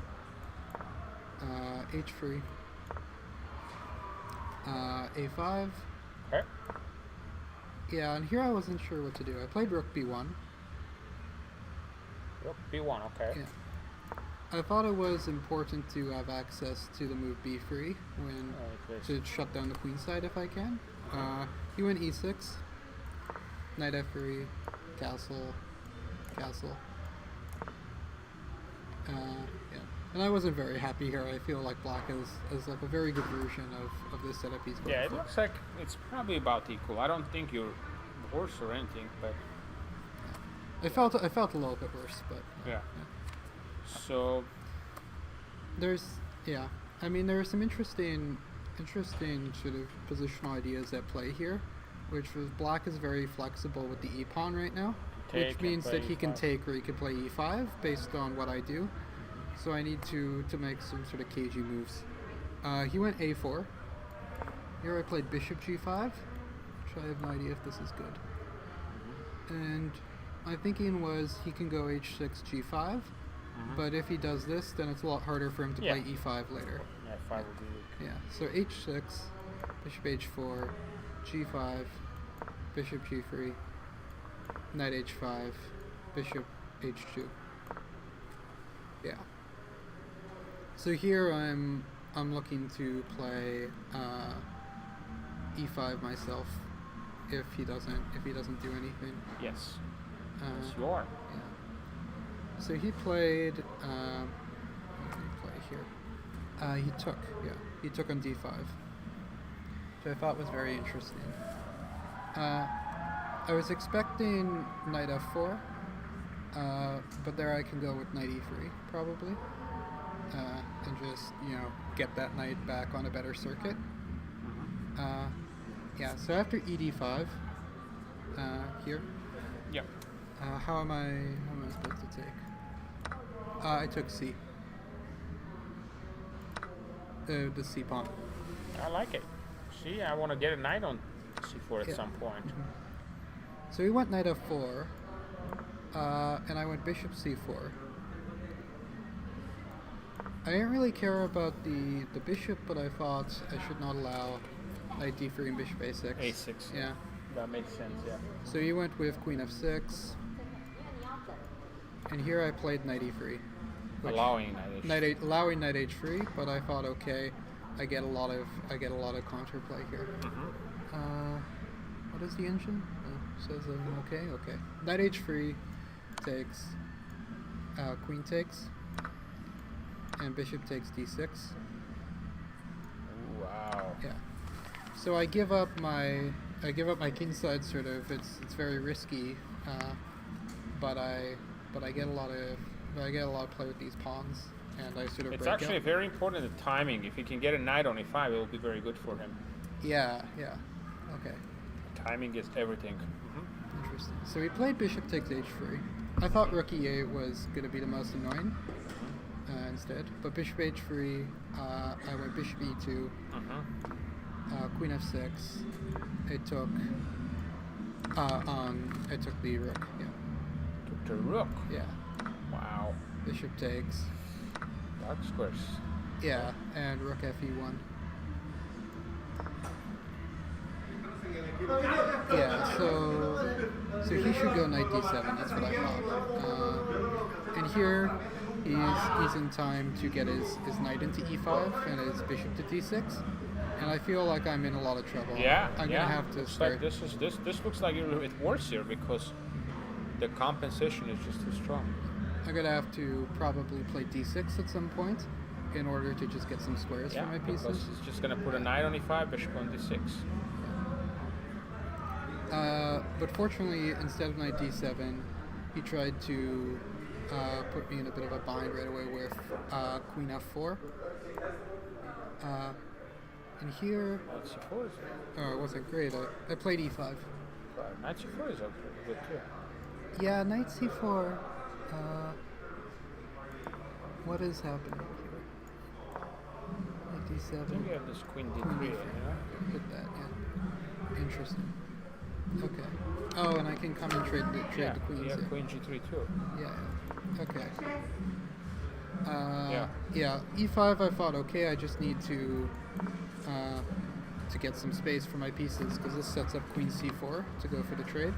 h3, a5. Okay. Yeah, and here I wasn't sure what to do. I played rook b1. Rook b1. Okay. Yeah. I thought it was important to have access to the move b3 when to shut down the queen side if I can. He went e6, knight f3, castle, castle. Yeah, and I wasn't very happy here. I feel like black is like a very good version of this setup he's going Yeah, it for. looks like it's probably about equal. I don't think you're worse or anything, but I felt a little bit worse, but yeah. So there's I mean there are some interesting sort of positional ideas at play here, which was black is very flexible with the e pawn right now, Take which and means play that he can e5. take or he can play e5 based on what I do. So I need to make some sort of cagey moves. He went a4. Here I played bishop g5, which I have no idea if this is good. And my thinking was he can go h6 g5. But if he does this, then it's a lot harder for him to Yeah. play e5 later. f5 would be weak. Yeah, so h6, bishop h4, g5, bishop g3, knight h5, bishop h2. Yeah. So here I'm looking to play e5 myself if he doesn't do anything. Yes. Uh, Yes, you are. yeah. So he played. What did he play here? He took on d5, which I thought was very interesting. I was expecting knight f4, but there I can go with knight e3 probably, and just get that knight back on a better circuit. Yeah. So after ed5, here. Yep. How am I supposed to take? I took C. The C pawn. I like it. See, I want to get a knight on c4 at Yeah. some point. So he went knight f4, and I went bishop c4. I didn't really care about the bishop, but I thought I should not allow knight d3 and bishop a6. a6. Yeah. That makes sense. Yeah. So he went with queen f6, and here I played knight e3. which- Allowing knight h. allowing knight h3, but I thought, okay, I get a lot of counterplay here. What is the engine? Says I'm okay. Okay, knight h3 takes, queen takes, and bishop takes d6. Wow. Yeah. So I give up my kingside sort of. It's very risky, but I get a lot of play with these pawns, and I sort of It's break actually up. very important the timing. If he can get a knight on e5, it will be very good for him. Yeah. Okay. Timing is everything. Interesting. So he played bishop takes h3. I thought rook e8 was going to be the most annoying instead, but bishop h3. I went bishop e2, queen f6. I took the rook. Yeah. Took the rook. Yeah. Wow. Bishop takes. Dark squares. Yeah, and rook fe1. Yeah, so he should go knight d7. That's what I thought. And here he's in time to get his knight into e5 and his bishop to d6. And I feel like I'm in a lot of trouble. Yeah, I'm yeah. gonna have to Looks start. like this looks like it's worse here because the compensation is just too strong. I'm gonna have to probably play d6 at some point in order to just get some squares Yeah, for my because pieces. he's just gonna put a knight on e5, bishop on d6. But fortunately, instead of knight d7, he tried to put me in a bit of a bind right away with queen f4. And here, Knight c4 is it wasn't great. I played e5. Knight c4 is okay, good too. Yeah, knight c4. What is happening here? Knight I think d7. you have this queen d3, Queen you d4. know? Hit that, yeah. Interesting. Okay. Oh, and I can come and trade Yeah, the queens. yeah, Yeah. queen g3 too. Yeah. Okay. Yeah. Yeah. E5 I thought okay. I just need to get some space for my pieces because this sets up queen c4 to go for the trade.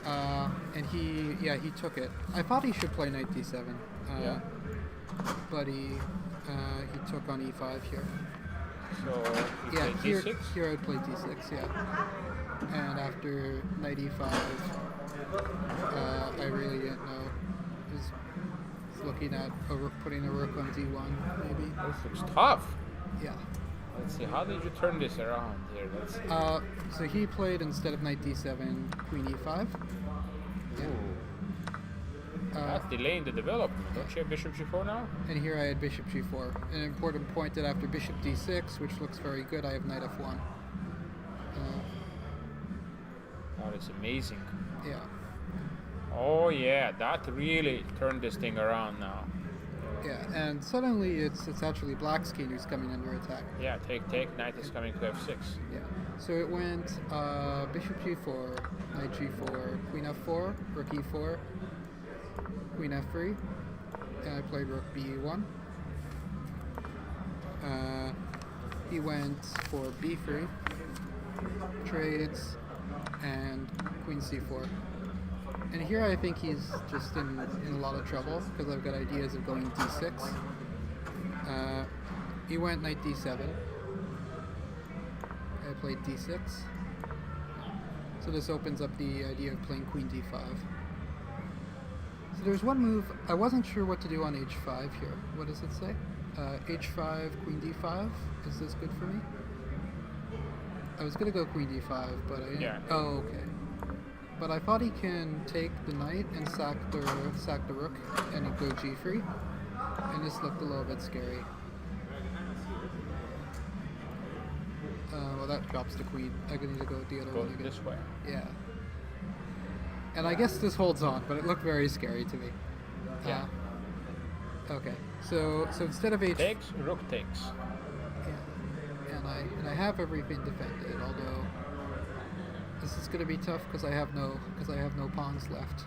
And he took it. I thought he should play knight d7. Yeah. But he took on e5 here. So you Yeah, play here d6. I'd play d6. Yeah. And after knight e5, I really didn't know. He's looking at putting a rook on d1, maybe. This looks tough. Yeah. Let's see, how did you turn this around here? Let's see. So he played instead of knight d7, queen e5. Yeah. That's delaying the development. Don't you have bishop g4 now? And here I had bishop g4. An important point that after bishop d6, which looks very good, I have knight f1. That is amazing. Yeah. Oh yeah, that really turned this thing around now. Yeah, and suddenly it's actually black's king who's coming under attack. Yeah, take, knight is coming to f6. Yeah. So it went bishop g4, knight g4, queen f4, rook e4, queen f3, and I played rook b1. He went for b3, trades, and queen c4. And here I think he's just in a lot of trouble because I've got ideas of going d6. He went knight d7. I played d6. So this opens up the idea of playing queen d5. So there's one move, I wasn't sure what to do on h5 here. What does it say? h5, queen d5. Is this good for me? I was going to go queen d5, but I didn't. Yeah. Oh, okay. But I thought he can take the knight and sack the rook and go g3. And this looked a little bit scary. Well, that drops the queen. I need to go with the other Go one again. this way. Yeah. And I guess this holds on, but it looked very scary to me. Yeah. Okay. So instead of h Takes, rook takes. yeah, and I have everything defended, although this is going to be tough because I have no pawns left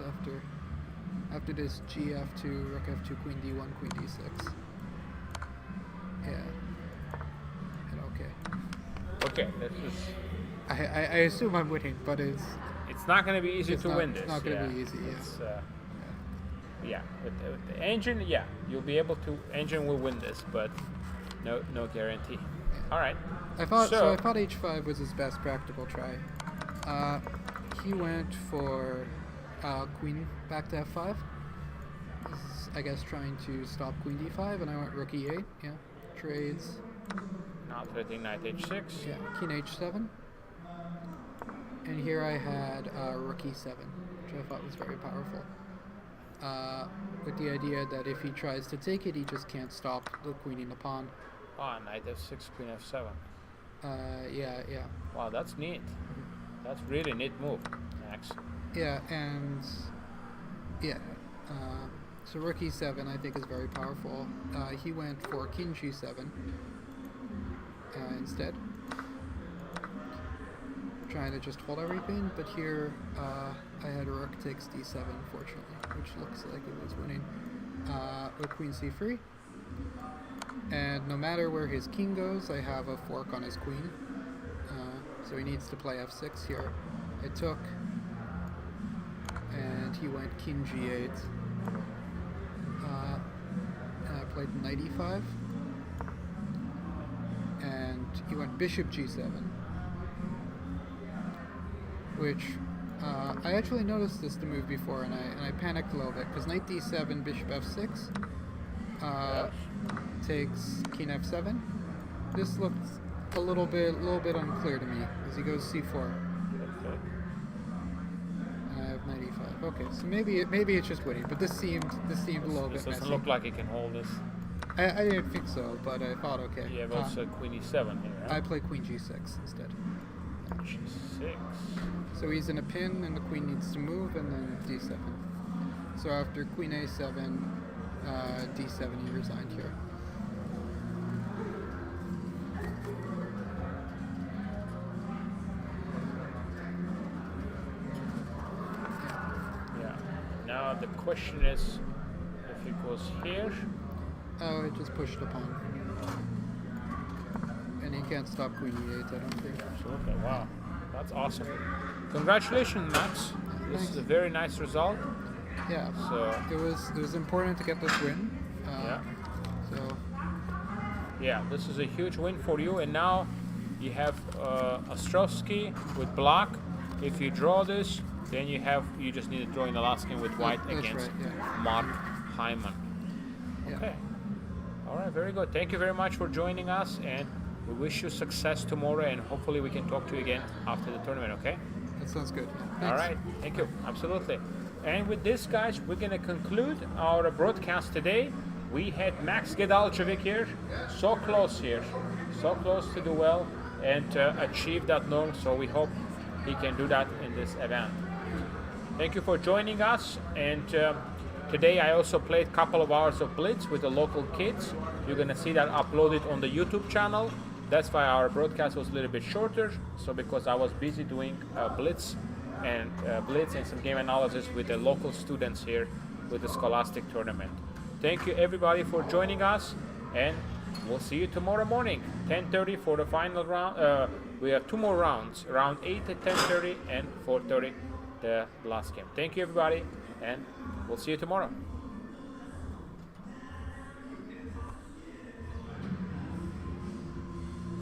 after this gf2, rook f2, queen d1, queen d6. Yeah. And okay. Okay, this is. I assume I'm winning, but it's Not going to be easy It's to not- win this. it's not gonna yeah. be easy, yeah. It's, yeah, with the engine, yeah, you'll be able to. Engine will win this, but no guarantee. All right. I thought h5 was his best practical try. He went for queen back to f5. This is, I guess, trying to stop queen d5, and I went rook e8. Yeah, trades. Now threatening knight h6. Yeah, king h7. And here I had rook e7, which I thought was very powerful. With the idea that if he tries to take it, he just can't stop the queen in the pawn. Ah, knight f6, queen f7. Yeah. Wow, that's neat. That's really neat move, Max. Yeah, and yeah. So rook e7 I think is very powerful. He went for king g7 instead. trying to just hold everything, but here I had rook takes d7, fortunately, which looks like it was winning. With queen c3. And no matter where his king goes, I have a fork on his queen. So he needs to play f6 here. I took, and he went king g8. And I played knight e5. And he went bishop g7. Which, I actually noticed this the move before, and I panicked a little bit, because knight d7, bishop f6, takes king f7. This looked a little bit unclear to me, as he goes c4. Okay. And I have knight e5. Okay, so maybe it's just winning, but this seemed a little This bit doesn't messy. look like he can hold this. I didn't think so, but I thought okay. You have also queen e7 here. I play queen g6 instead. g6. So he's in a pin, and the queen needs to move, and then d7. So after queen a7, d7, he resigned here. Yeah. Now the question is, if it goes here, Oh, it just pushed a pawn. And he can't stop queen e8, I don't think. absolutely. Wow, that's awesome. Congratulations, Max. This is a very nice result. Yeah. So It was important to get this win. yeah, So yeah, this is a huge win for you. And now you have Ostrovsky with block. If you draw this, then you just need to draw in the last game with white that's against right, yeah. Mark Hyman. yeah. Okay. All right, very good. Thank you very much for joining us, and we wish you success tomorrow, and hopefully we can talk to you again after the tournament, okay? That sounds good. Yeah. All Thanks. right, thank you. Absolutely. And with this, guys, we're going to conclude our broadcast today. We had Max Gedalcevic here, so close to do well and achieve that norm, so we hope he can do that in this event. Thank you for joining us, and today I also played a couple of hours of Blitz with the local kids. You're going to see that uploaded on the YouTube channel. That's why our broadcast was a little bit shorter, so because I was busy doing Blitz and some game analysis with the local students here with the Scholastic tournament. Thank you everybody for joining us, and we'll see you tomorrow morning, 10:30 for the final round. We have 2 more rounds, round 8 at 10:30 and 4:30 the last game. Thank you everybody, and we'll see you tomorrow.